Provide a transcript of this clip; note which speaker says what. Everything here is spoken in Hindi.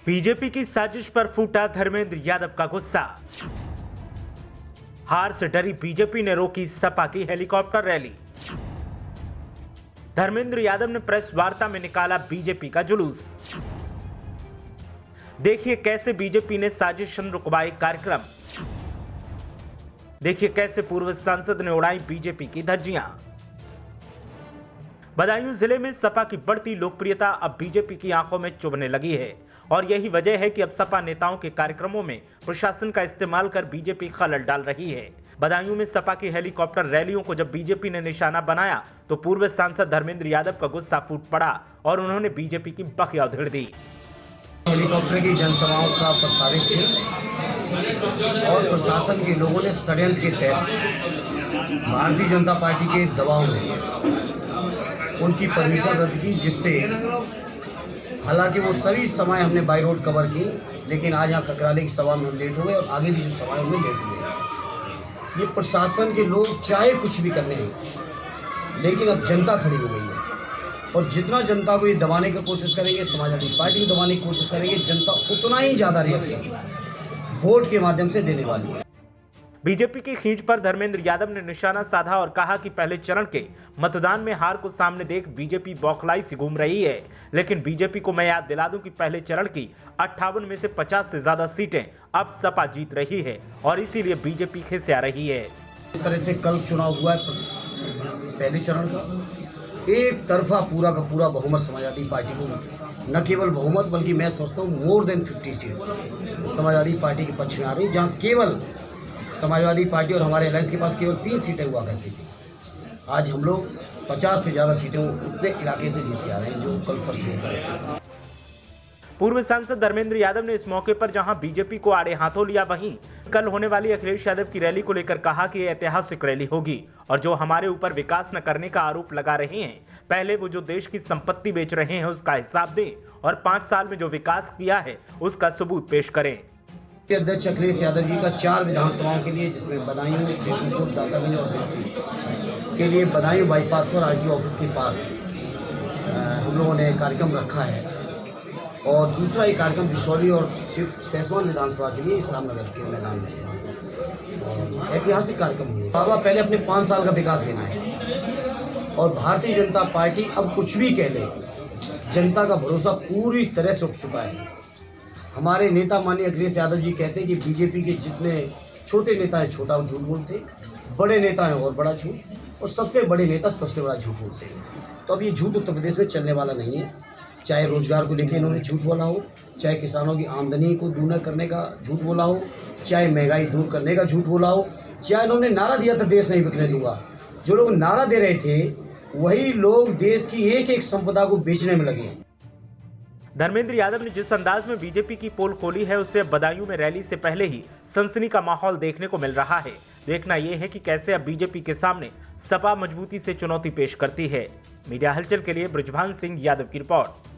Speaker 1: बीजेपी की साजिश पर फूटा धर्मेंद्र यादव का गुस्सा। हार से डरी बीजेपी ने रोकी सपा की हेलीकॉप्टर रैली। धर्मेंद्र यादव ने प्रेस वार्ता में निकाला बीजेपी का जुलूस। देखिए कैसे बीजेपी ने साजिश रुकवाई कार्यक्रम। देखिए कैसे पूर्व सांसद ने उड़ाई बीजेपी की धज्जियां। बदायूं जिले में सपा की बढ़ती लोकप्रियता अब बीजेपी की आंखों में चुभने लगी है और यही वजह है कि अब सपा नेताओं के कार्यक्रमों में प्रशासन का इस्तेमाल कर बीजेपी खलल डाल रही है। बदायूं में सपा की हेलीकॉप्टर रैलियों को जब बीजेपी ने निशाना बनाया तो पूर्व सांसद धर्मेंद्र यादव का गुस्सा फूट पड़ा और उन्होंने बीजेपी की बखिया उधेड़ दी।
Speaker 2: हेलीकॉप्टर की जनसभाओं का प्रस्तावित थे और प्रशासन के लोगों ने षड्यंत्र के तहत भारतीय जनता पार्टी के दबाव में उनकी परमिशन रद्द की, जिससे हालांकि वो सभी सभाएं हमने बाई रोड कवर की, लेकिन आज यहाँ ककराले की सभा में हम लेट हो गए और आगे भी जो सभाएं उनमें लेट हुए। ये प्रशासन के लोग चाहे कुछ भी करने हैं, लेकिन अब जनता खड़ी हो गई है और जितना जनता को ये दबाने की कोशिश करेंगे, समाजवादी पार्टी को दबाने की कोशिश करेंगे, जनता उतना ही ज़्यादा रिएक्शन वोट के माध्यम से देने वाली है।
Speaker 1: बीजेपी की खींच पर धर्मेंद्र यादव ने निशाना साधा और कहा कि पहले चरण के मतदान में हार को सामने देख बीजेपी बौखलाई से घूम रही है, लेकिन बीजेपी को मैं याद दिला दूं कि पहले चरण की 58 में से 50 से ज्यादा सीटें अब सपा जीत रही है और इसीलिए बीजेपी खिसिया रही है।
Speaker 2: इस तरह से कल चुनाव हुआ है पहले चरण का, एक तरफा पूरा का पूरा बहुमत समाजवादी पार्टी को, न केवल बहुमत बल्कि मैं समझता हूँ more than 50 seats Samajwadi party के पक्ष में आ रही, जहाँ केवल समाजवादी पार्टी और हमारे अलायंस के पास केवल 3 सीटें हुआ करती थी। आज हम लोग 50 से ज़्यादा सीटें उतने इलाके से जीत के आ रहे हैं जो कल फर्स्ट फेज का था।
Speaker 1: पूर्व सांसद धर्मेंद्र यादव ने इस मौके पर जहां बीजेपी को आड़े हाथों लिया, वहीं कल होने वाली अखिलेश यादव की रैली को लेकर कहा कि यह ऐतिहासिक रैली होगी और जो हमारे ऊपर विकास न करने का आरोप लगा रहे हैं, पहले वो जो देश की संपत्ति बेच रहे हैं उसका हिसाब दें और 5 साल में जो विकास किया है उसका सबूत पेश करें।
Speaker 2: अध्यक्ष अखिलेश यादव जी का 4 विधानसभाओं के लिए, जिसमें बदायूं, शेखपुर, दातागंज और बिलसी के लिए बदायूं बाईपास पर आरटीओ ऑफिस के पास हम लोगों ने कार्यक्रम रखा है और दूसरा एक कार्यक्रम बिशौली और सैसवान विधानसभा के लिए इस्लामनगर के मैदान में है। ऐतिहासिक कार्यक्रम हुए। बाबा पहले अपने 5 साल का विकास गिना है और भारतीय जनता पार्टी अब कुछ भी कह ले, जनता का भरोसा पूरी तरह से उठ चुका है। हमारे नेता माननीय अखिलेश यादव जी कहते हैं कि बीजेपी के जितने छोटे नेता हैं छोटा झूठ बोलते, बड़े नेता हैं और बड़ा झूठ, और सबसे बड़े नेता सबसे बड़ा झूठ बोलते हैं। तो अब ये झूठ उत्तर प्रदेश में चलने वाला नहीं है। चाहे रोजगार को लेकर इन्होंने झूठ बोला हो, चाहे किसानों की आमदनी को दूना करने का झूठ बोला हो, चाहे महंगाई दूर करने का झूठ बोला हो, चाहे इन्होंने नारा दिया था देश नहीं बिकने दूंगा। जो लोग नारा दे रहे थे वही लोग देश की एक एक संपदा को बेचने में लगे।
Speaker 1: धर्मेंद्र यादव ने जिस अंदाज में बीजेपी की पोल खोली है, उससे बदायूं में रैली से पहले ही सनसनी का माहौल देखने को मिल रहा है। देखना यह है कि कैसे अब बीजेपी के सामने सपा मजबूती से चुनौती पेश करती है। मीडिया हलचल के लिए ब्रिजभान सिंह यादव की रिपोर्ट।